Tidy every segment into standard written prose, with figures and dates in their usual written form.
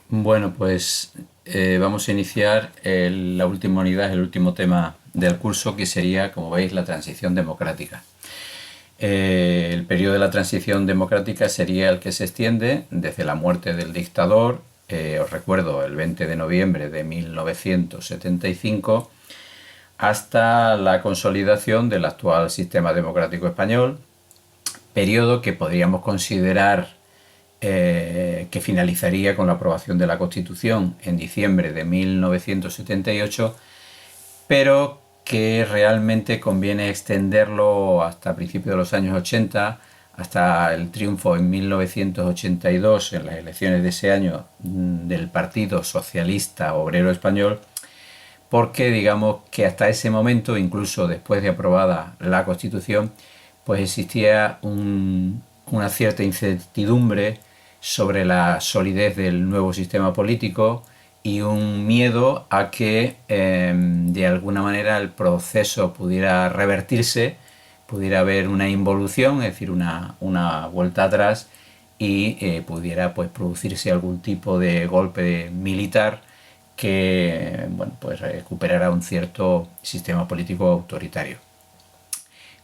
Bueno, pues vamos a iniciar la última unidad, el último tema del curso, que sería, como veis, la transición democrática. El periodo de la transición democrática sería el que se extiende desde la muerte del dictador, os recuerdo, el 20 de noviembre de 1975, hasta la consolidación del actual sistema democrático español, periodo que podríamos considerar que finalizaría con la aprobación de la Constitución en diciembre de 1978, pero que realmente conviene extenderlo hasta principios de los años 80, hasta el triunfo en 1982 en las elecciones de ese año del Partido Socialista Obrero Español, porque digamos que hasta ese momento, incluso después de aprobada la Constitución, pues existía una cierta incertidumbre sobre la solidez del nuevo sistema político y un miedo a que de alguna manera el proceso pudiera revertirse, pudiera haber una involución, es decir, una vuelta atrás y pudiera pues producirse algún tipo de golpe militar que bueno, pues recuperara un cierto sistema político autoritario.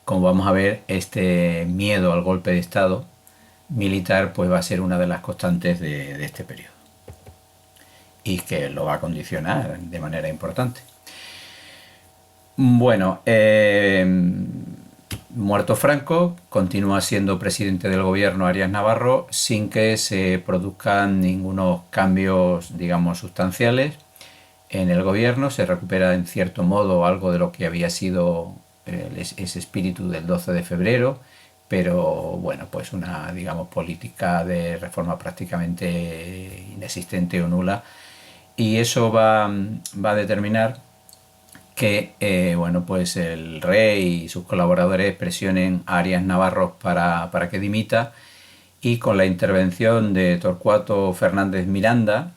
Como vamos a ver, este miedo al golpe de Estado militar pues va a ser una de las constantes de este periodo y que lo va a condicionar de manera importante. Bueno, muerto Franco, continúa siendo presidente del gobierno Arias Navarro sin que se produzcan ningunos cambios, digamos, sustanciales en el gobierno. Se recupera en cierto modo algo de lo que había sido ese espíritu del 12 de febrero, pero bueno, pues una, digamos, política de reforma prácticamente inexistente o nula, y eso va a determinar que bueno, pues el rey y sus colaboradores presionen a Arias Navarro para que dimita, y con la intervención de Torcuato Fernández Miranda,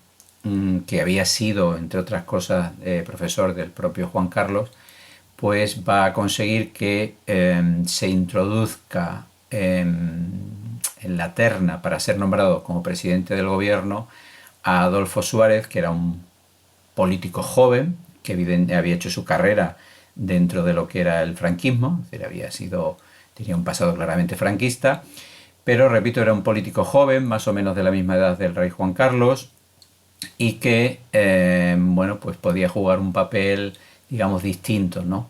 que había sido, entre otras cosas, profesor del propio Juan Carlos, pues va a conseguir que se introduzca en la terna para ser nombrado como presidente del gobierno a Adolfo Suárez, que era un político joven, que había hecho su carrera dentro de lo que era el franquismo, es decir, tenía un pasado claramente franquista, pero repito, era un político joven, más o menos de la misma edad del rey Juan Carlos, y que bueno, pues podía jugar un papel, digamos, distinto, ¿no?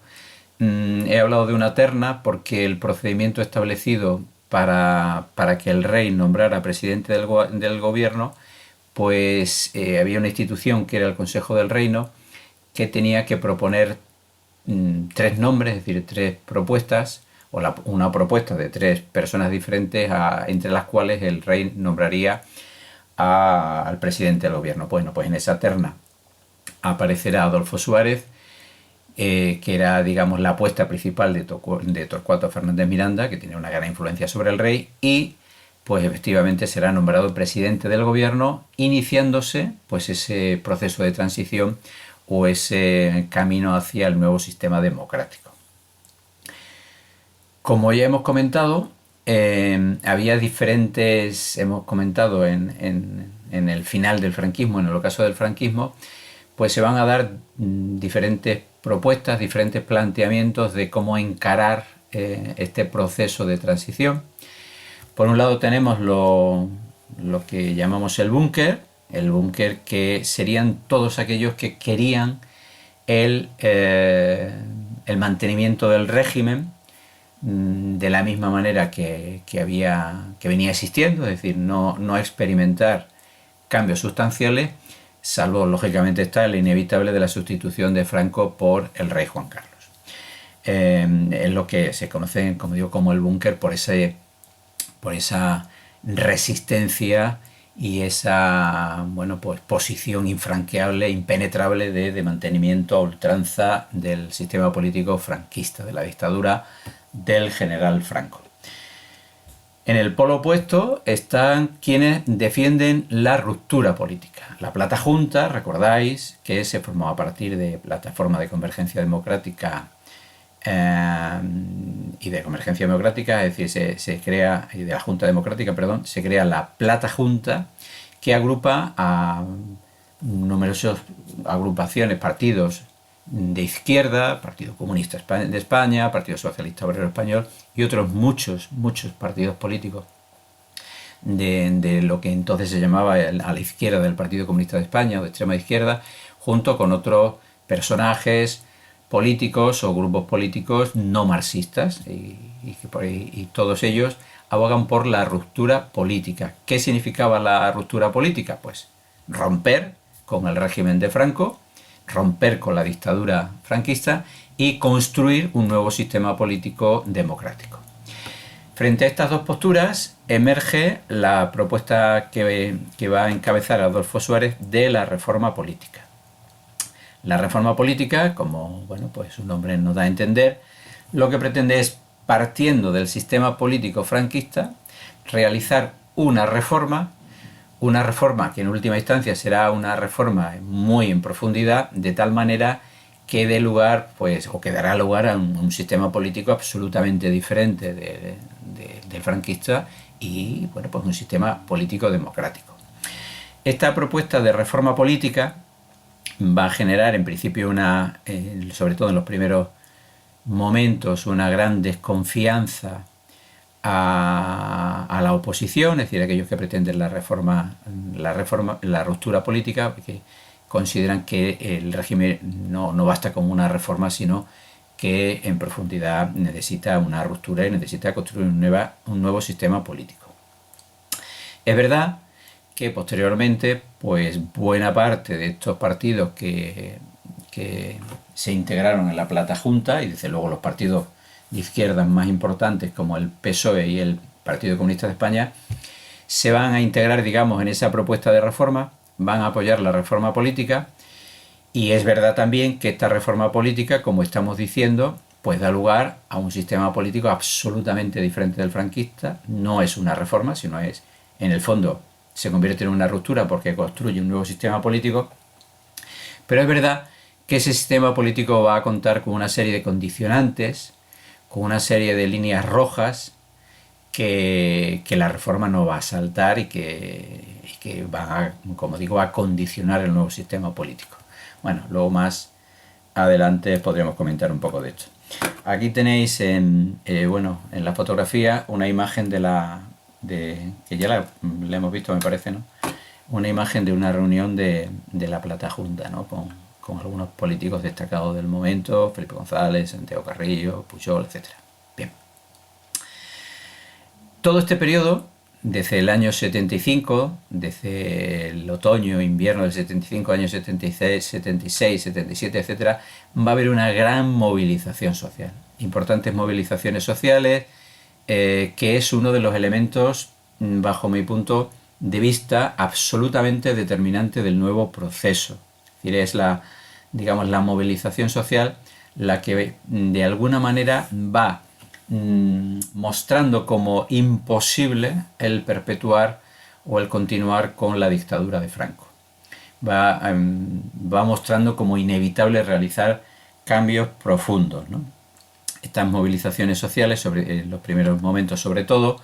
He hablado de una terna porque el procedimiento establecido para que el rey nombrara presidente del gobierno, pues había una institución que era el Consejo del Reino, que tenía que proponer tres nombres, es decir, tres propuestas, o una propuesta de tres personas diferentes, entre las cuales el rey nombraría al presidente del gobierno. Bueno, pues en esa terna aparecerá Adolfo Suárez, que era, digamos, la apuesta principal de Torcuato Fernández Miranda, que tenía una gran influencia sobre el rey, y pues efectivamente será nombrado presidente del gobierno, iniciándose pues ese proceso de transición o ese camino hacia el nuevo sistema democrático. Como ya hemos comentado, había diferentes, hemos comentado en el final del franquismo, en el ocaso del franquismo, pues se van a dar diferentes propuestas, diferentes planteamientos de cómo encarar este proceso de transición. Por un lado tenemos lo que llamamos el búnker que serían todos aquellos que querían el mantenimiento del régimen de la misma manera que venía existiendo, es decir, no experimentar cambios sustanciales, salvo lógicamente está el inevitable de la sustitución de Franco por el rey Juan Carlos. Es lo que se conoce, como digo, como el búnker, por esa resistencia y esa, bueno, pues posición infranqueable, impenetrable de mantenimiento a ultranza del sistema político franquista, de la dictadura del general Franco. En el polo opuesto están quienes defienden la ruptura política. La Plata Junta, recordáis, que se formó a partir de Plataforma de Convergencia Democrática y de Convergencia Democrática, es decir, se crea, y de la Junta Democrática, perdón, se crea la Plata Junta, que agrupa a numerosas agrupaciones, partidos de izquierda, Partido Comunista de España, Partido Socialista Obrero Español y otros muchos partidos políticos de lo que entonces se llamaba a la izquierda del Partido Comunista de España o de extrema izquierda, junto con otros personajes políticos o grupos políticos no marxistas y todos ellos abogan por la ruptura política. ¿Qué significaba la ruptura política? Pues romper con el régimen de Franco, romper con la dictadura franquista y construir un nuevo sistema político democrático. Frente a estas dos posturas emerge la propuesta que va a encabezar Adolfo Suárez de la reforma política. La reforma política, como pues su nombre nos da a entender, lo que pretende es, partiendo del sistema político franquista, realizar una reforma que en última instancia será una reforma muy en profundidad, de tal manera que dé lugar, o que dará lugar a un sistema político absolutamente diferente del franquista y pues un sistema político democrático. Esta propuesta de reforma política va a generar en principio sobre todo en los primeros momentos, una gran desconfianza a la oposición, es decir, aquellos que pretenden la ruptura política, que consideran que el régimen no basta con una reforma, sino que en profundidad necesita una ruptura y necesita construir un nuevo sistema político. Es verdad que posteriormente, pues buena parte de estos partidos que se integraron en la Plata Junta, y desde luego los partidos de izquierdas más importantes como el PSOE y el Partido Comunista de España, se van a integrar, digamos, en esa propuesta de reforma, van a apoyar la reforma política, y es verdad también que esta reforma política, como estamos diciendo, pues da lugar a un sistema político absolutamente diferente del franquista. No es una reforma, sino es, en el fondo, se convierte en una ruptura porque construye un nuevo sistema político, pero es verdad que ese sistema político va a contar con una serie de condicionantes, con una serie de líneas rojas que la reforma no va a saltar y que va, como digo, a condicionar el nuevo sistema político. Bueno, luego más adelante podremos comentar un poco de esto. Aquí tenéis en la fotografía una imagen que ya la hemos visto, me parece, ¿no? Una imagen de una reunión de la Plata Junta, ¿no? Con algunos políticos destacados del momento, Felipe González, Santiago Carrillo, Pujol, etc. Bien. Todo este periodo, desde el año 75, desde el otoño, invierno del 75, año 76, 77, etc., va a haber una gran movilización social. Importantes movilizaciones sociales, que es uno de los elementos, bajo mi punto de vista, absolutamente determinante del nuevo proceso. Es decir, es la movilización social la que de alguna manera va mostrando como imposible el perpetuar o el continuar con la dictadura de Franco. Va mostrando como inevitable realizar cambios profundos, ¿no? Estas movilizaciones sociales, en los primeros momentos sobre todo,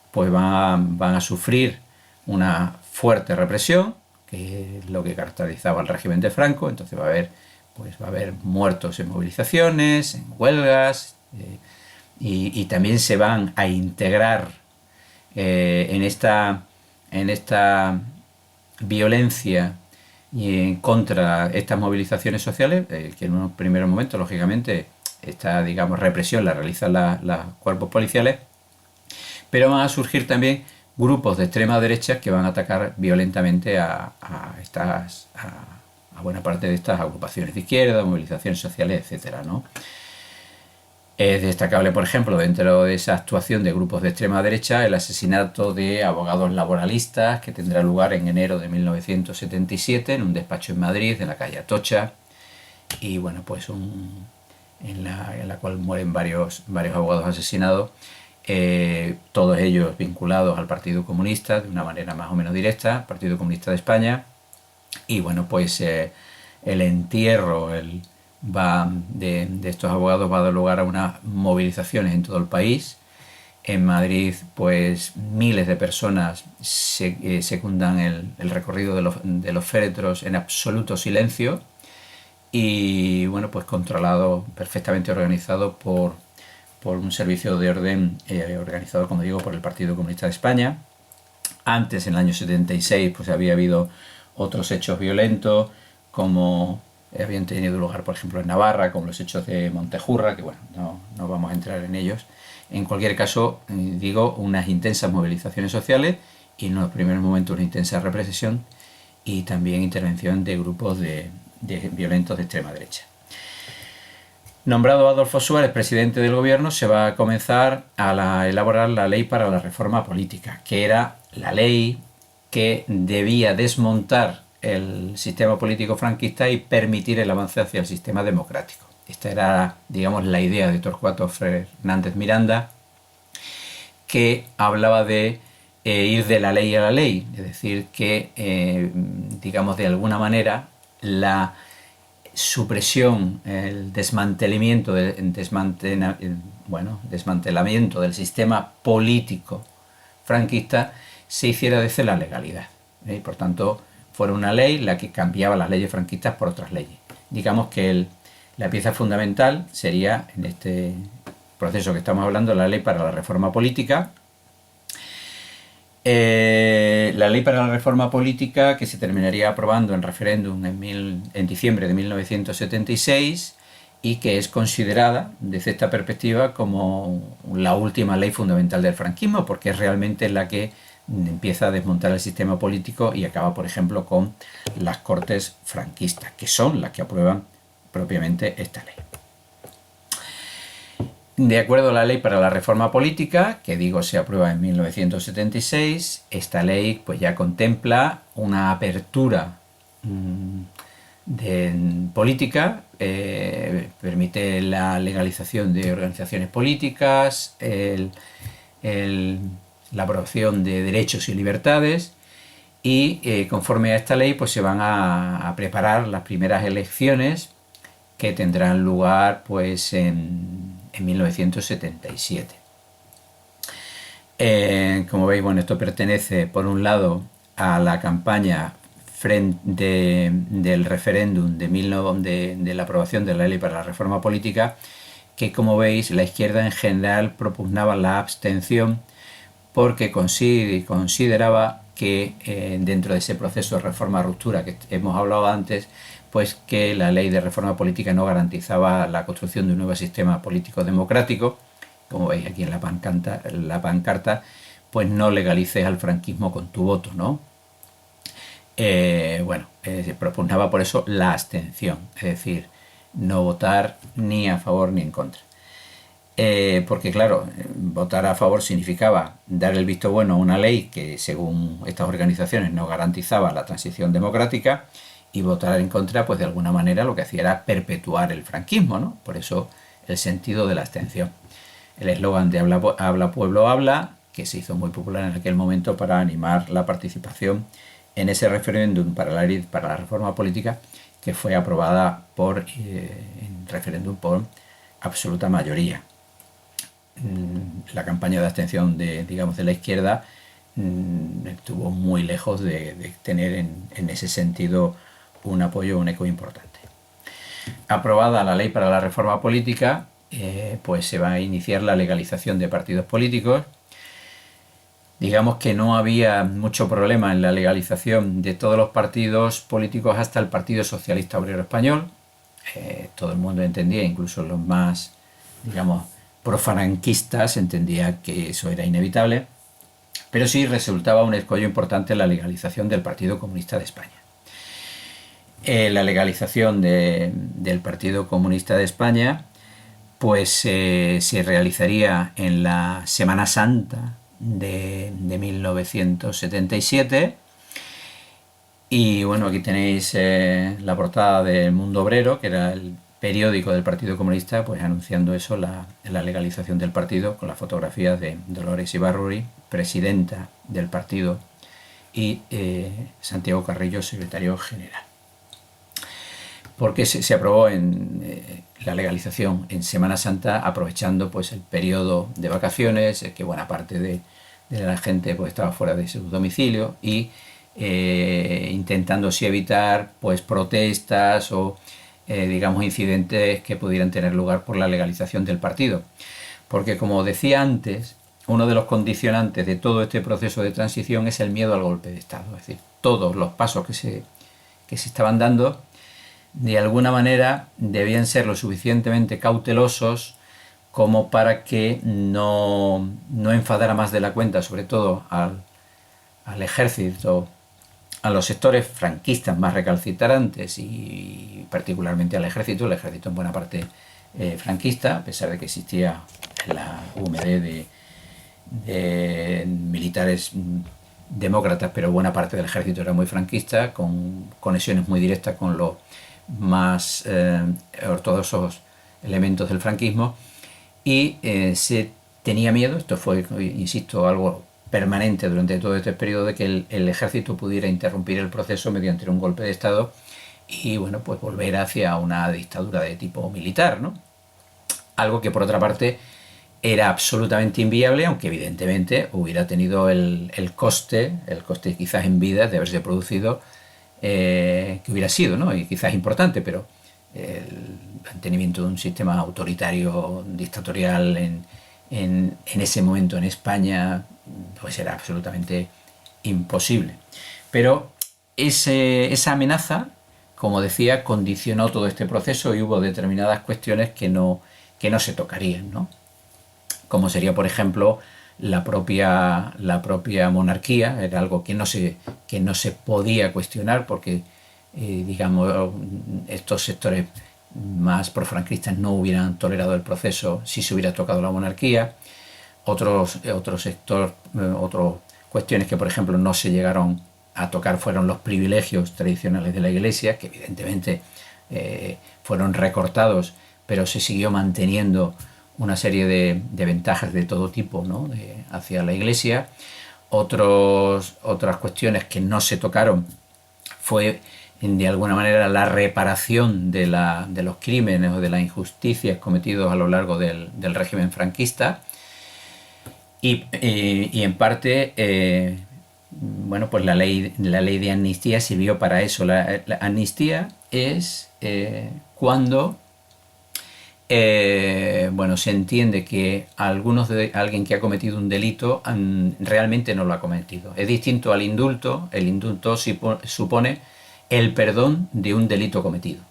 pues van a sufrir una fuerte represión, que es lo que caracterizaba al régimen de Franco. Entonces va a haber muertos en movilizaciones, en huelgas, y también se van a integrar en esta violencia y contra estas movilizaciones sociales, que en unos primeros momentos, lógicamente, esta, represión la realizan los cuerpos policiales, pero van a surgir también grupos de extrema derecha que van a atacar violentamente a buena parte de estas agrupaciones de izquierda, movilizaciones sociales, etc., ¿no? Es destacable, por ejemplo, dentro de esa actuación de grupos de extrema derecha, el asesinato de abogados laboralistas que tendrá lugar en enero de 1977 en un despacho en Madrid, en la calle Atocha, y pues en la cual mueren varios abogados asesinados, todos ellos vinculados al Partido Comunista de una manera más o menos directa, Partido Comunista de España, y el entierro de estos abogados va a dar lugar a unas movilizaciones en todo el país En Madrid, pues miles de personas secundan el recorrido de los féretros en absoluto silencio y, bueno, pues controlado, perfectamente organizado por un servicio de orden organizado, como digo, por el Partido Comunista de España. Antes, en el año 76, pues había habido otros hechos violentos, como habían tenido lugar, por ejemplo, en Navarra, como los hechos de Montejurra, que bueno, no vamos a entrar en ellos. En cualquier caso, digo, unas intensas movilizaciones sociales y en los primeros momentos una intensa represión y también intervención de grupos de violentos de extrema derecha. Nombrado Adolfo Suárez presidente del gobierno, se va a comenzar a elaborar la ley para la reforma política, que era la ley que debía desmontar el sistema político franquista y permitir el avance hacia el sistema democrático. Esta era, digamos, la idea de Torcuato Fernández Miranda, que hablaba de ir de la ley a la ley, es decir, que, digamos, de alguna manera, la supresión, el desmantelamiento del sistema político franquista se hiciera desde la legalidad. Y por tanto, fuera una ley la que cambiaba las leyes franquistas por otras leyes. Digamos que la pieza fundamental sería, en este proceso que estamos hablando, la ley para la reforma política. La ley para la reforma política, que se terminaría aprobando en referéndum en diciembre de 1976 y que es considerada desde esta perspectiva como la última ley fundamental del franquismo, porque es realmente la que empieza a desmontar el sistema político y acaba, por ejemplo, con las Cortes franquistas, que son las que aprueban propiamente esta ley. De acuerdo a la ley para la reforma política, que digo se aprueba en 1976, esta ley pues ya contempla una apertura política, permite la legalización de organizaciones políticas, la aprobación de derechos y libertades y conforme a esta ley pues se van a preparar las primeras elecciones que tendrán lugar pues en 1977. Como veis, bueno, esto pertenece por un lado a la campaña del referéndum de la aprobación de la ley para la reforma política, que como veis la izquierda en general propugnaba la abstención porque consideraba que dentro de ese proceso de reforma-ruptura que hemos hablado antes, pues que la ley de reforma política no garantizaba la construcción de un nuevo sistema político democrático. Como veis aquí en la pancarta, pues no legalices al franquismo con tu voto, ¿no? Se propugnaba por eso la abstención, es decir, no votar ni a favor ni en contra. Porque claro, votar a favor significaba dar el visto bueno a una ley que según estas organizaciones no garantizaba la transición democrática, y votar en contra, pues de alguna manera lo que hacía era perpetuar el franquismo, ¿no? Por eso el sentido de la abstención. El eslogan de Habla Pueblo Habla, que se hizo muy popular en aquel momento para animar la participación en ese referéndum para la reforma política, que fue aprobada en referéndum por absoluta mayoría. La campaña de abstención de la izquierda estuvo muy lejos de tener en ese sentido un apoyo, un eco importante. Aprobada la ley para la reforma política, pues se va a iniciar la legalización de partidos políticos. Digamos que no había mucho problema en la legalización de todos los partidos políticos hasta el Partido Socialista Obrero Español. Todo el mundo entendía, incluso los más, profranquistas, entendía que eso era inevitable, pero sí resultaba un escollo importante la legalización del Partido Comunista de España. La legalización del Partido Comunista de España pues se realizaría en la Semana Santa de 1977 y bueno, aquí tenéis la portada del Mundo Obrero, que era el periódico del Partido Comunista, pues anunciando eso, la legalización del partido, con las fotografías de Dolores Ibárruri, presidenta del partido, y Santiago Carrillo, secretario general. porque se aprobó la legalización en Semana Santa, aprovechando pues el periodo de vacaciones, que buena parte de la gente pues estaba fuera de su domicilio, y intentando así evitar pues protestas o digamos incidentes que pudieran tener lugar por la legalización del partido. Porque, como decía antes, uno de los condicionantes de todo este proceso de transición es el miedo al golpe de Estado. Es decir, todos los pasos que se estaban dando, de alguna manera, debían ser lo suficientemente cautelosos como para que no enfadara más de la cuenta, sobre todo al ejército, a los sectores franquistas más recalcitrantes y particularmente al ejército. El ejército en buena parte franquista, a pesar de que existía la UMD de militares demócratas, pero buena parte del ejército era muy franquista, con conexiones muy directas con los más ortodoxos elementos del franquismo, y se tenía miedo, esto fue, insisto, algo permanente durante todo este periodo, de que el ejército pudiera interrumpir el proceso mediante un golpe de Estado y, bueno, pues volver hacia una dictadura de tipo militar, ¿no? Algo que, por otra parte, era absolutamente inviable, aunque evidentemente hubiera tenido el coste quizás en vidas de haberse producido, que hubiera sido, ¿no? Y quizás importante, pero el mantenimiento de un sistema autoritario, dictatorial en ese momento en España, pues era absolutamente imposible. Pero esa amenaza, como decía, condicionó todo este proceso, y hubo determinadas cuestiones que no se tocarían, ¿no? Como sería, por ejemplo, la propia monarquía. Era algo que no se podía cuestionar, porque digamos, estos sectores más profranquistas no hubieran tolerado el proceso si se hubiera tocado la monarquía. Otras cuestiones que, por ejemplo, no se llegaron a tocar fueron los privilegios tradicionales de la Iglesia, que evidentemente fueron recortados, pero se siguió manteniendo una serie de ventajas de todo tipo, ¿no? Hacia la Iglesia. Otras cuestiones que no se tocaron fue, de alguna manera, la reparación de los crímenes o de las injusticias cometidos a lo largo del régimen franquista. Y en parte, bueno, pues la ley de amnistía sirvió para eso. La amnistía es cuando bueno, se entiende que alguien que ha cometido un delito realmente no lo ha cometido. Es distinto al indulto. El indulto supone el perdón de un delito cometido.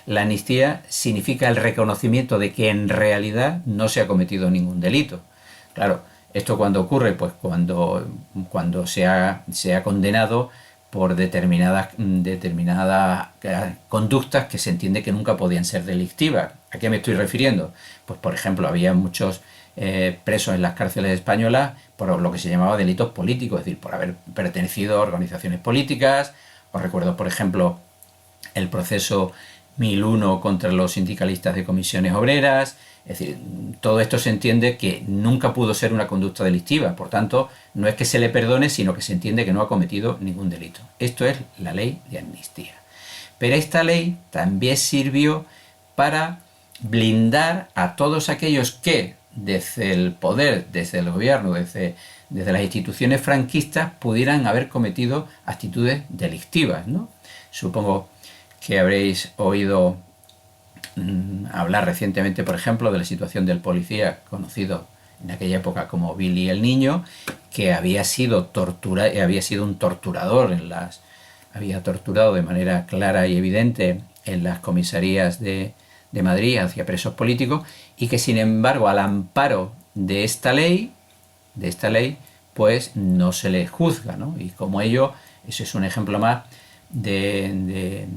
La amnistía significa el reconocimiento de que en realidad no se ha cometido ningún delito. Claro, esto cuando ocurre, pues cuando se ha condenado por determinadas conductas que se entiende que nunca podían ser delictivas. ¿A qué me estoy refiriendo? Pues, por ejemplo, había muchos presos en las cárceles españolas por lo que se llamaba delitos políticos, es decir, por haber pertenecido a organizaciones políticas. Os recuerdo, por ejemplo, el proceso 1001 contra los sindicalistas de comisiones obreras. Es decir, todo esto se entiende que nunca pudo ser una conducta delictiva. Por tanto, no es que se le perdone, sino que se entiende que no ha cometido ningún delito. Esto es la ley de amnistía. Pero esta ley también sirvió para blindar a todos aquellos que, desde el poder, desde el gobierno, desde las instituciones franquistas, pudieran haber cometido actitudes delictivas, ¿no? Supongo que habréis oído hablar recientemente, por ejemplo, de la situación del policía conocido en aquella época como Billy el Niño, que había sido un torturador había torturado de manera clara y evidente en las comisarías de Madrid hacia presos políticos, y que, sin embargo, al amparo de esta ley, pues no se le juzga, ¿no? Y como ello, eso es un ejemplo más de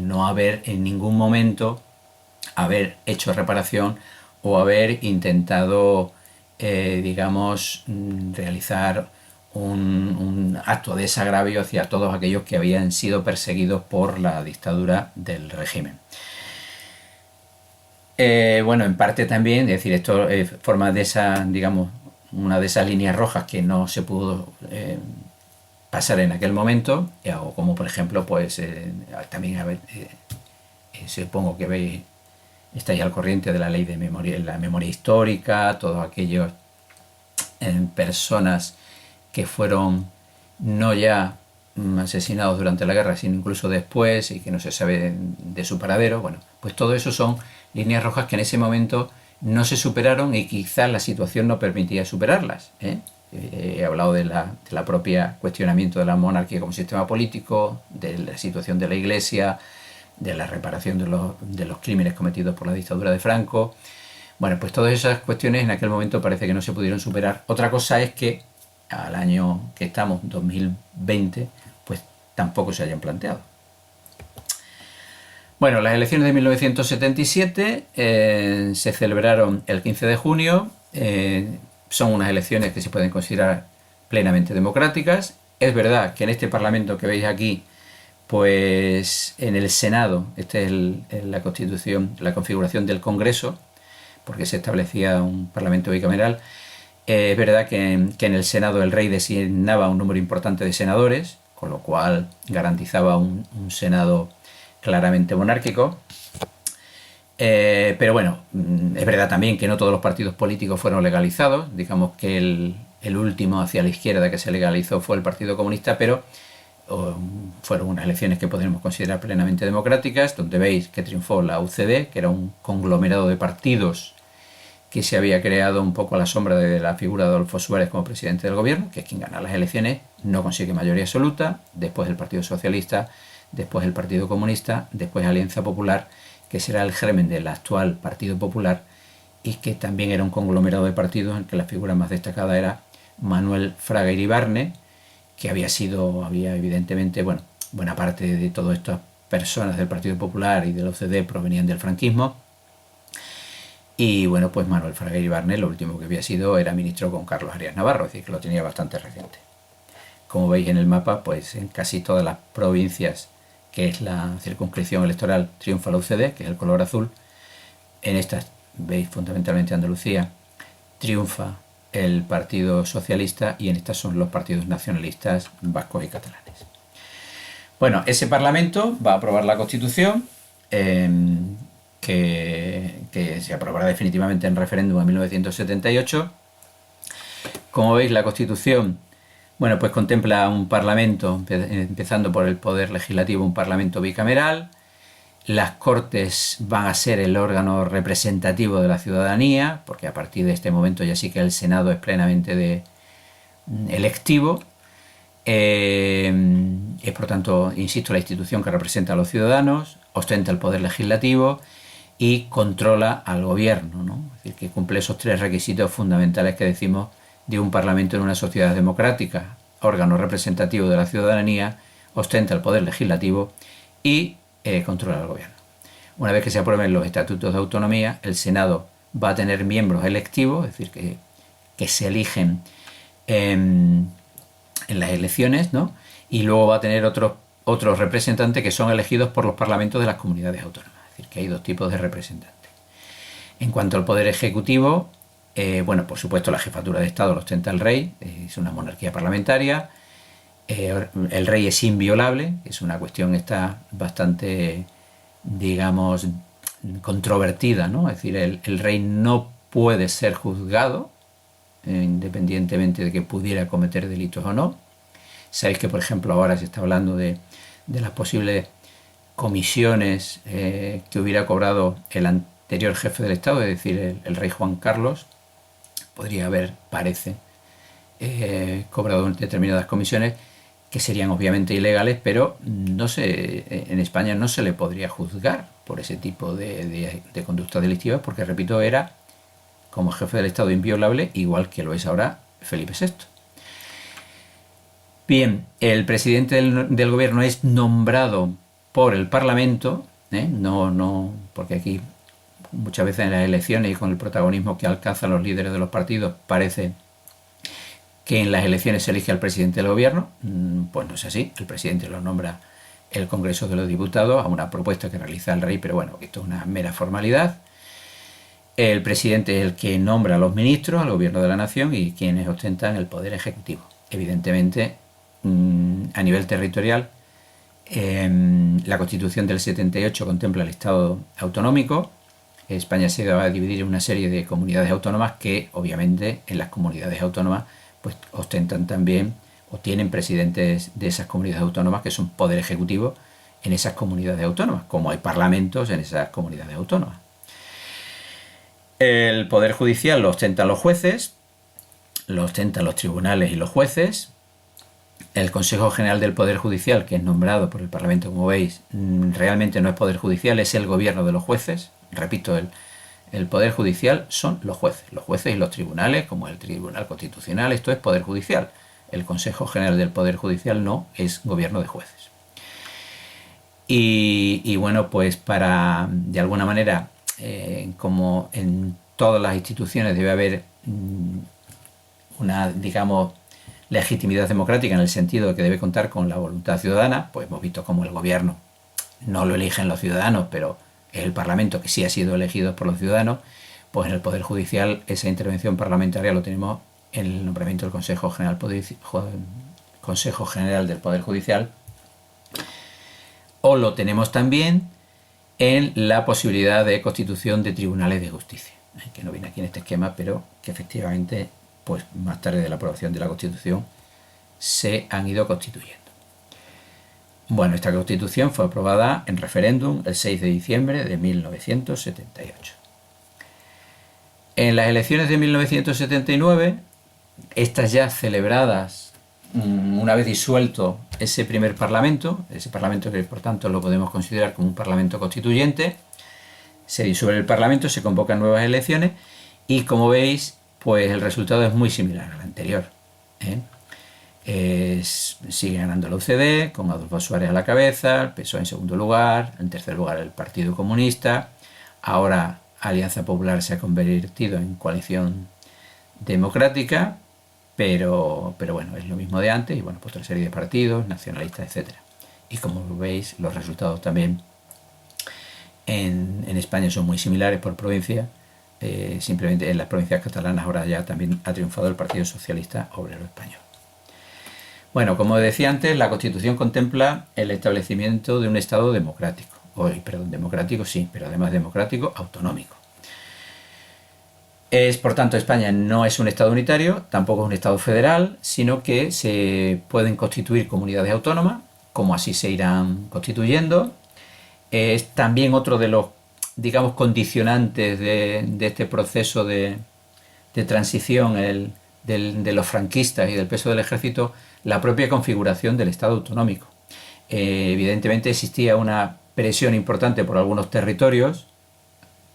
no haber en ningún momento haber hecho reparación o haber intentado, digamos, realizar un acto de desagravio hacia todos aquellos que habían sido perseguidos por la dictadura del régimen. Bueno, en parte también, es decir, esto forma de esa, digamos, una de esas líneas rojas que no se pudo pasar en aquel momento, o como por ejemplo, pues también supongo que veis, estáis al corriente de la ley de memoria, la memoria histórica, todos aquellos personas que fueron no ya asesinados durante la guerra, sino incluso después y que no se sabe de su paradero. Bueno, pues todo eso son líneas rojas que en ese momento no se superaron y quizás la situación no permitía superarlas. He hablado de la propia cuestionamiento de la monarquía como sistema político, de la situación de la Iglesia, de la reparación de los crímenes cometidos por la dictadura de Franco. Bueno, pues todas esas cuestiones en aquel momento parece que no se pudieron superar. Otra cosa es que al año que estamos, 2020, pues tampoco se hayan planteado. Bueno, las elecciones de 1977 se celebraron el 15 de junio. Son unas elecciones que se pueden considerar plenamente democráticas. Es verdad que en este Parlamento que veis aquí, pues en el Senado, esta es la constitución, la configuración del Congreso, porque se establecía un Parlamento bicameral. Es verdad que en el Senado el rey designaba un número importante de senadores, con lo cual garantizaba un Senado claramente monárquico. Pero bueno, es verdad también que no todos los partidos políticos fueron legalizados. Digamos que el último hacia la izquierda que se legalizó fue el Partido Comunista, pero fueron unas elecciones que podemos considerar plenamente democráticas, donde veis que triunfó la UCD, que era un conglomerado de partidos que se había creado un poco a la sombra de la figura de Adolfo Suárez como presidente del gobierno, que es quien gana las elecciones, no consigue mayoría absoluta, después el Partido Socialista, después el Partido Comunista, después Alianza Popular, que será el germen del actual Partido Popular, y que también era un conglomerado de partidos en que la figura más destacada era Manuel Fraga Iribarne, que había evidentemente, bueno, buena parte de todas estas personas del Partido Popular y de la OCDE provenían del franquismo. Y bueno, pues Manuel Fraga Iribarne lo último que había sido era ministro con Carlos Arias Navarro, es decir, que lo tenía bastante reciente. Como veis en el mapa, pues en casi todas las provincias, que es la circunscripción electoral, triunfa la UCD, que es el color azul. En estas, veis fundamentalmente Andalucía, triunfa el Partido Socialista, y en estas son los partidos nacionalistas vascos y catalanes. Bueno, ese Parlamento va a aprobar la Constitución, que se aprobará definitivamente en referéndum en 1978. Como veis, la Constitución, bueno, pues contempla un Parlamento, empezando por el Poder Legislativo, un Parlamento bicameral. Las Cortes van a ser el órgano representativo de la ciudadanía, porque a partir de este momento ya sí que el Senado es plenamente electivo. Es por tanto, insisto, la institución que representa a los ciudadanos, ostenta el poder legislativo y controla al gobierno, ¿no? Es decir, que cumple esos tres requisitos fundamentales que decimos de un parlamento en una sociedad democrática: órgano representativo de la ciudadanía, ostenta el poder legislativo y controla al gobierno. Una vez que se aprueben los estatutos de autonomía, el Senado va a tener miembros electivos, es decir, que se eligen en las elecciones, ¿no? Y luego va a tener otros representantes que son elegidos por los parlamentos de las comunidades autónomas. Es decir, que hay dos tipos de representantes. En cuanto al poder ejecutivo, bueno, por supuesto la jefatura de Estado lo ostenta el rey, es una monarquía parlamentaria. El rey es inviolable, es una cuestión que está bastante, digamos, controvertida, ¿no? Es decir, el rey no puede ser juzgado, independientemente de que pudiera cometer delitos o no. Sabéis que, por ejemplo, ahora se está hablando de las posibles comisiones que hubiera cobrado el anterior jefe del Estado, es decir, el rey Juan Carlos. Podría haber, parece, cobrado determinadas comisiones que serían obviamente ilegales, pero no en España no se le podría juzgar por ese tipo de conductas delictivas, porque, repito, era como jefe del Estado inviolable, igual que lo es ahora Felipe VI. Bien, el presidente del gobierno es nombrado por el Parlamento, no, porque aquí muchas veces en las elecciones y con el protagonismo que alcanzan los líderes de los partidos parece que en las elecciones se elige al presidente del gobierno. Pues no es así, el presidente lo nombra el Congreso de los Diputados a una propuesta que realiza el rey, pero bueno, esto es una mera formalidad. El presidente es el que nombra a los ministros, al gobierno de la nación, y quienes ostentan el poder ejecutivo. Evidentemente, a nivel territorial. La Constitución del 78 contempla el Estado autonómico. España se va a dividir en una serie de comunidades autónomas que, obviamente, en las comunidades autónomas pues ostentan también o tienen presidentes de esas comunidades autónomas que son poder ejecutivo en esas comunidades autónomas, como hay parlamentos en esas comunidades autónomas. El poder judicial lo ostentan los jueces, lo ostentan los tribunales y los jueces. El Consejo General del Poder Judicial, que es nombrado por el Parlamento, como veis, realmente no es Poder Judicial, es el gobierno de los jueces. Repito, el Poder Judicial son los jueces y los tribunales, como el Tribunal Constitucional, esto es Poder Judicial. El Consejo General del Poder Judicial no, es gobierno de jueces. Y bueno, pues para, de alguna manera, como en todas las instituciones debe haber una, digamos, legitimidad democrática en el sentido de que debe contar con la voluntad ciudadana, pues hemos visto cómo el gobierno no lo eligen los ciudadanos, pero es el Parlamento que sí ha sido elegido por los ciudadanos. Pues en el Poder Judicial esa intervención parlamentaria lo tenemos en el nombramiento del Consejo General del Poder Judicial, o lo tenemos también en la posibilidad de constitución de tribunales de justicia, que no viene aquí en este esquema, pero que efectivamente pues más tarde de la aprobación de la Constitución se han ido constituyendo. Bueno, esta Constitución fue aprobada en referéndum el 6 de diciembre de 1978. En las elecciones de 1979, estas ya celebradas una vez disuelto ese primer Parlamento, ese Parlamento que por tanto lo podemos considerar como un Parlamento constituyente, se disuelve el Parlamento, se convocan nuevas elecciones y, como veis, pues el resultado es muy similar al anterior. Sigue ganando la UCD, con Adolfo Suárez a la cabeza, el PSOE en segundo lugar, en tercer lugar el Partido Comunista. Ahora Alianza Popular se ha convertido en coalición democrática, pero bueno, es lo mismo de antes, y bueno, pues otra serie de partidos, nacionalistas, etc. Y como veis, los resultados también en España son muy similares por provincia. Simplemente en las provincias catalanas ahora ya también ha triunfado el Partido Socialista Obrero Español. Bueno, como decía antes, la Constitución contempla el establecimiento de un Estado democrático. Democrático sí, pero además democrático, autonómico. Por tanto, España no es un Estado unitario, tampoco es un Estado federal, sino que se pueden constituir comunidades autónomas, como así se irán constituyendo. Es también otro de los, digamos, condicionantes de este proceso de transición de los franquistas y del peso del ejército, la propia configuración del Estado autonómico. Evidentemente existía una presión importante por algunos territorios,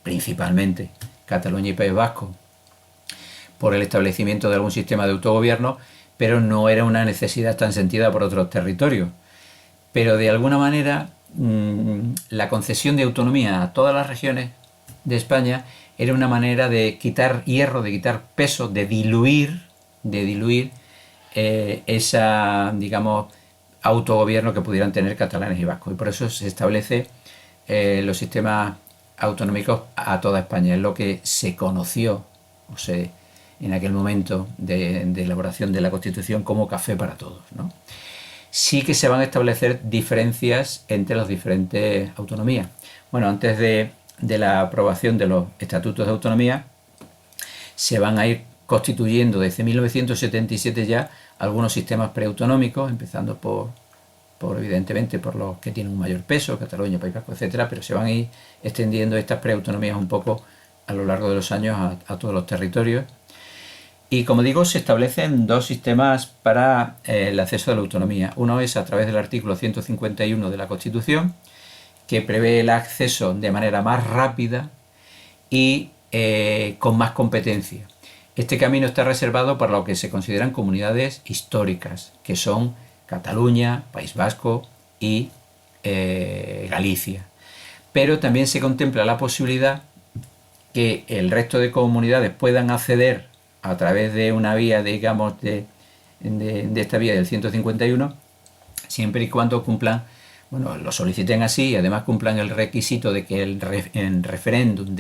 principalmente Cataluña y País Vasco, por el establecimiento de algún sistema de autogobierno, pero no era una necesidad tan sentida por otros territorios. Pero de alguna manera la concesión de autonomía a todas las regiones de España era una manera de quitar hierro, de quitar peso, de diluir esa, digamos, autogobierno que pudieran tener catalanes y vascos. Y por eso se establece los sistemas autonómicos a toda España. Es lo que se conoció en aquel momento de elaboración de la Constitución como café para todos, ¿no? Sí que se van a establecer diferencias entre las diferentes autonomías. Bueno, antes de la aprobación de los estatutos de autonomía, se van a ir constituyendo desde 1977 ya algunos sistemas preautonómicos, empezando por evidentemente por los que tienen un mayor peso, Cataluña, País Vasco, etcétera, pero se van a ir extendiendo estas preautonomías un poco a lo largo de los años a todos los territorios. Y como digo, se establecen dos sistemas para el acceso a la autonomía. Uno es a través del artículo 151 de la Constitución, que prevé el acceso de manera más rápida y con más competencia. Este camino está reservado para lo que se consideran comunidades históricas, que son Cataluña, País Vasco y Galicia. Pero también se contempla la posibilidad que el resto de comunidades puedan acceder a través de una vía, digamos, de esta vía del 151, siempre y cuando cumplan, bueno, lo soliciten así y además cumplan el requisito de que el referéndum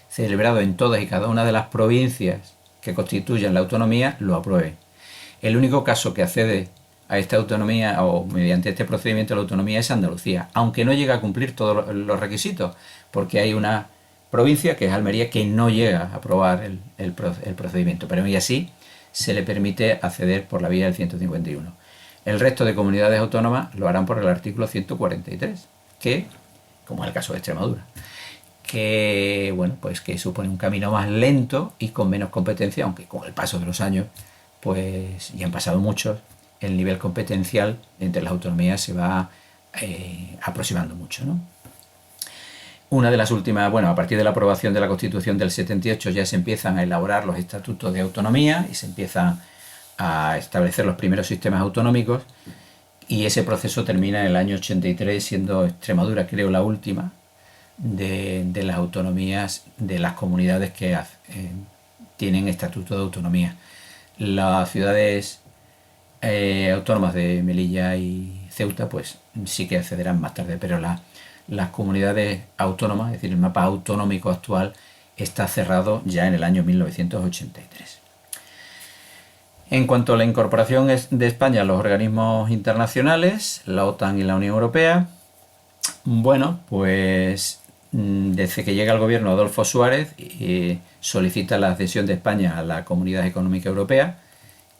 celebrado en todas y cada una de las provincias que constituyen la autonomía lo aprueben. El único caso que accede a esta autonomía o mediante este procedimiento la autonomía es Andalucía, aunque no llega a cumplir todos los requisitos, porque hay una provincia, que es Almería, que no llega a aprobar el procedimiento, pero aún así se le permite acceder por la vía del 151. El resto de comunidades autónomas lo harán por el artículo 143, que, como es el caso de Extremadura, que, bueno, pues que supone un camino más lento y con menos competencia, aunque con el paso de los años, pues, y han pasado muchos, el nivel competencial entre las autonomías se va aproximando mucho, ¿no? Una de las últimas, bueno, a partir de la aprobación de la Constitución del 78 ya se empiezan a elaborar los estatutos de autonomía y se empiezan a establecer los primeros sistemas autonómicos, y ese proceso termina en el año 83, siendo Extremadura, creo, la última de las autonomías, de las comunidades que tienen estatuto de autonomía. Las ciudades autónomas de Melilla y Ceuta pues sí que accederán más tarde, pero las comunidades autónomas, es decir, el mapa autonómico actual está cerrado ya en el año 1983. En cuanto a la incorporación de España a los organismos internacionales, la OTAN y la Unión Europea, bueno, pues desde que llega al gobierno Adolfo Suárez solicita la adhesión de España a la Comunidad Económica Europea,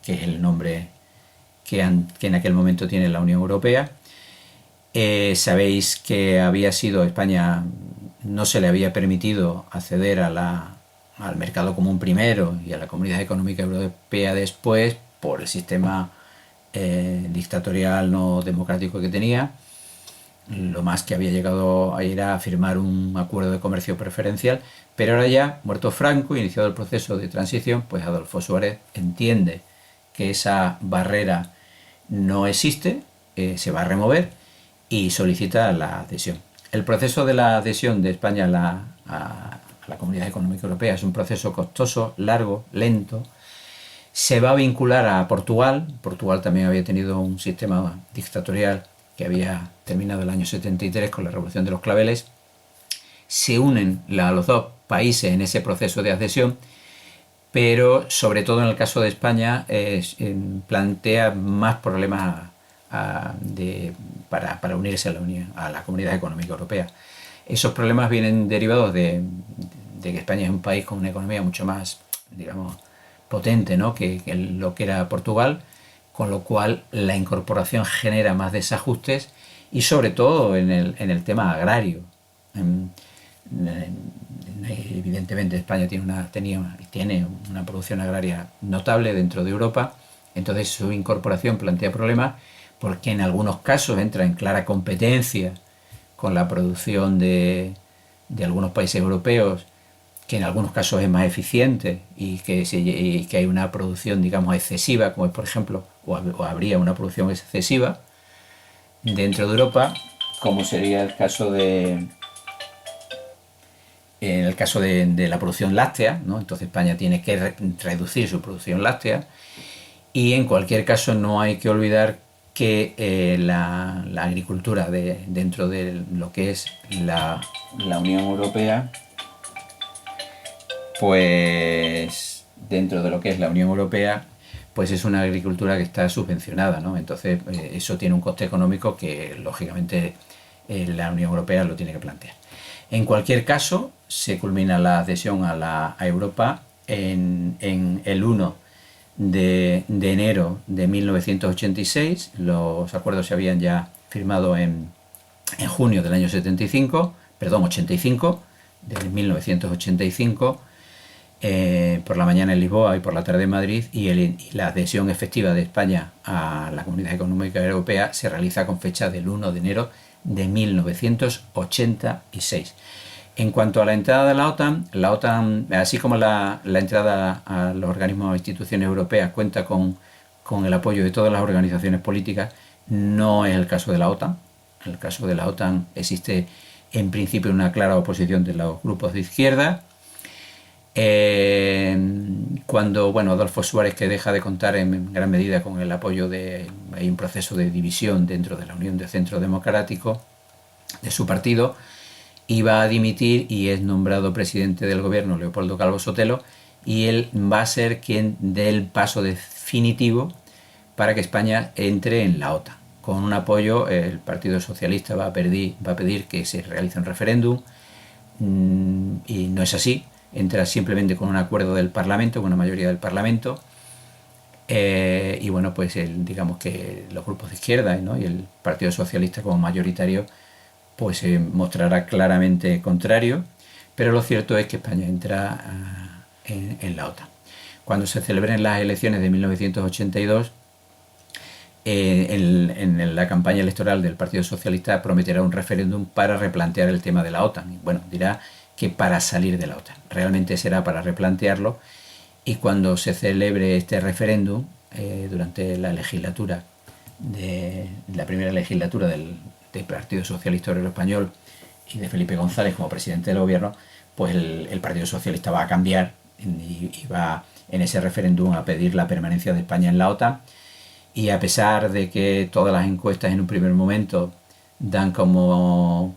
que es el nombre que en aquel momento tiene la Unión Europea. Sabéis que había sido España, no se le había permitido acceder al mercado común primero y a la Comunidad Económica Europea después por el sistema dictatorial no democrático que tenía. Lo más que había llegado a ir a firmar un acuerdo de comercio preferencial, pero ahora ya, muerto Franco, iniciado el proceso de transición, pues Adolfo Suárez entiende que esa barrera no existe, se va a remover y solicita la adhesión. El proceso de la adhesión de España a la Comunidad Económica Europea es un proceso costoso, largo, lento. Se va a vincular a Portugal. Portugal también había tenido un sistema dictatorial que había terminado el año 73 con la Revolución de los Claveles. Se unen los dos países en ese proceso de adhesión, pero sobre todo en el caso de España plantea más problemas para unirse a la Comunidad Económica Europea. Esos problemas vienen derivados de que España es un país con una economía mucho más, digamos, potente, ¿no?, que lo que era Portugal, con lo cual la incorporación genera más desajustes y sobre todo en el tema agrario. Evidentemente España tiene una producción agraria notable dentro de Europa, entonces su incorporación plantea problemas porque en algunos casos entra en clara competencia con la producción de algunos países europeos, que en algunos casos es más eficiente y que hay una producción, digamos, excesiva, como es, por ejemplo, o habría una producción excesiva dentro de Europa, como sería el caso en el caso de la producción láctea, ¿no? Entonces España tiene que reducir su producción láctea, y en cualquier caso no hay que olvidar que la agricultura dentro de lo que es la Unión Europea, pues dentro de lo que es la Unión Europea, pues es una agricultura que está subvencionada, ¿no? Entonces eso tiene un coste económico que lógicamente la Unión Europea lo tiene que plantear. En cualquier caso, se culmina la adhesión a Europa en el 1 de enero de 1986. Los acuerdos se habían ya firmado en junio del año 85, de 1985, por la mañana en Lisboa y por la tarde en Madrid, y la adhesión efectiva de España a la Comunidad Económica Europea se realiza con fecha del 1 de enero de 1986. En cuanto a la entrada de la OTAN, así como la entrada a los organismos o instituciones europeas cuenta con el apoyo de todas las organizaciones políticas, no es el caso de la OTAN. En el caso de la OTAN existe en principio una clara oposición de los grupos de izquierda. Cuando Adolfo Suárez, que deja de contar en gran medida con el apoyo hay un proceso de división dentro de la Unión de Centro Democrático de su partido, iba a dimitir y es nombrado presidente del gobierno Leopoldo Calvo Sotelo, y él va a ser quien dé el paso definitivo para que España entre en la OTAN. Con un apoyo, el Partido Socialista va a pedir que se realice un referéndum, y no es así. Entra simplemente con un acuerdo del Parlamento, con una mayoría del Parlamento, y bueno, pues digamos que los grupos de izquierda, ¿no?, y el Partido Socialista como mayoritario pues se mostrará claramente contrario, pero lo cierto es que España entra en la OTAN. Cuando se celebren las elecciones de 1982, en la campaña electoral del Partido Socialista prometerá un referéndum para replantear el tema de la OTAN. Y bueno, dirá que para salir de la OTAN. Realmente será para replantearlo, y cuando se celebre este referéndum, durante la legislatura la primera legislatura del Partido Socialista Obrero Español y de Felipe González como presidente del gobierno, pues el Partido Socialista va a cambiar y va en ese referéndum a pedir la permanencia de España en la OTAN. Y a pesar de que todas las encuestas en un primer momento dan como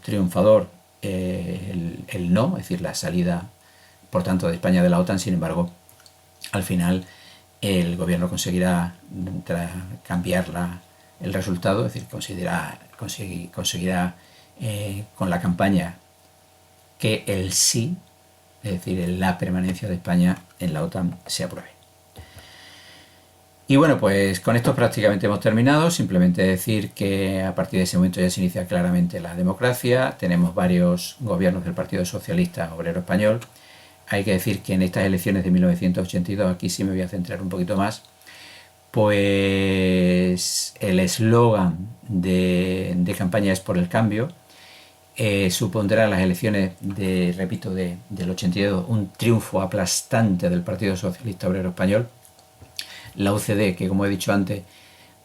triunfador el no, es decir, la salida, por tanto, de España de la OTAN, sin embargo, al final el gobierno conseguirá cambiar el resultado, es decir, conseguirá con la campaña que el sí, es decir, la permanencia de España en la OTAN, se apruebe. Y bueno, pues con esto prácticamente hemos terminado. Simplemente decir que a partir de ese momento ya se inicia claramente la democracia. Tenemos varios gobiernos del Partido Socialista Obrero Español. Hay que decir que en estas elecciones de 1982, aquí sí me voy a centrar un poquito más, pues el eslogan de campaña es por el cambio. Supondrá las elecciones del 82 un triunfo aplastante del Partido Socialista Obrero Español. La UCD, que como he dicho antes,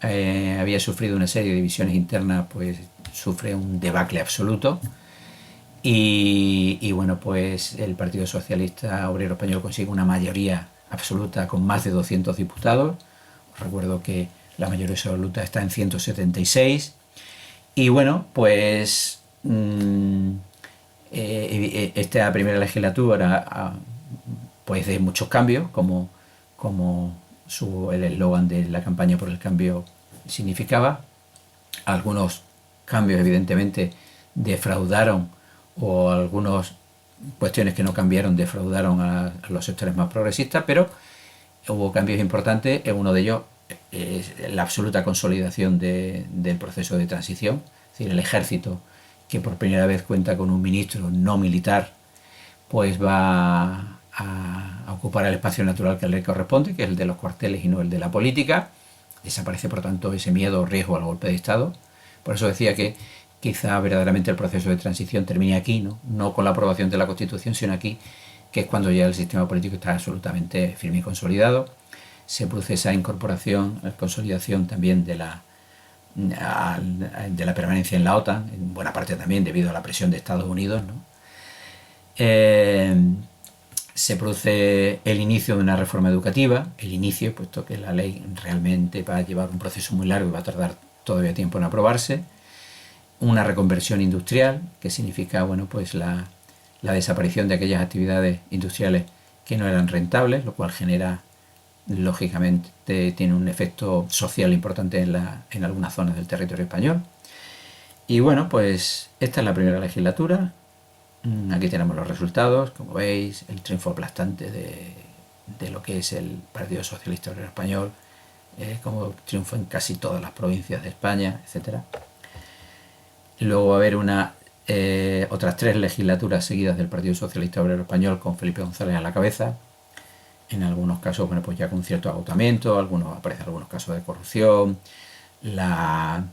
había sufrido una serie de divisiones internas, pues sufre un debacle absoluto. Y bueno, pues el Partido Socialista Obrero Español consigue una mayoría absoluta con más de 200 diputados. Os recuerdo que la mayoría absoluta está en 176. Y bueno, pues esta primera legislatura, pues de muchos cambios, como el eslogan de la campaña por el cambio significaba. Algunos cambios evidentemente defraudaron, o algunas cuestiones que no cambiaron defraudaron a los sectores más progresistas, pero hubo cambios importantes. Uno de ellos es la absoluta consolidación del proceso de transición, es decir, el ejército, que por primera vez cuenta con un ministro no militar, pues va a ocupar el espacio natural que le corresponde, que es el de los cuarteles y no el de la política. Desaparece, por tanto, ese miedo o riesgo al golpe de Estado. Por eso decía que quizá verdaderamente el proceso de transición termine aquí, no con la aprobación de la Constitución, sino aquí, que es cuando ya el sistema político está absolutamente firme y consolidado. Se produce esa incorporación, consolidación también de la permanencia en la OTAN, en buena parte también debido a la presión de Estados Unidos, ¿no? Se produce el inicio de una reforma educativa, puesto que la ley realmente va a llevar un proceso muy largo y va a tardar todavía tiempo en aprobarse. Una reconversión industrial, que significa, bueno, pues la desaparición de aquellas actividades industriales que no eran rentables, lo cual genera, lógicamente, tiene un efecto social importante en algunas zonas del territorio español. Y bueno, pues esta es la primera legislatura. Aquí tenemos los resultados, como veis, el triunfo aplastante de lo que es el Partido Socialista Obrero Español, como triunfo en casi todas las provincias de España, etc. Luego va a haber otras 3 legislaturas seguidas del Partido Socialista Obrero Español con Felipe González a la cabeza. En algunos casos, bueno, pues ya con cierto agotamiento, aparecen algunos casos de corrupción, la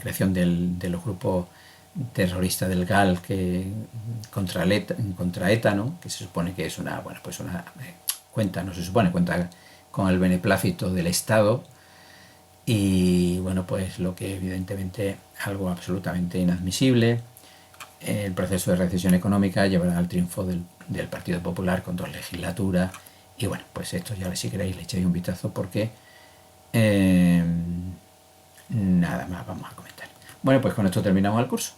creación de los grupos terroristas del GAL contra ETA, ¿no?, que se supone que es cuenta con el beneplácito del Estado. Y bueno, pues lo que evidentemente algo absolutamente inadmisible. El proceso de recesión económica llevará al triunfo del Partido Popular con 2 legislaturas. Y bueno, pues esto ya, si queréis, le echéis un vistazo, porque nada más vamos a comentar. Bueno, pues con esto terminamos el curso.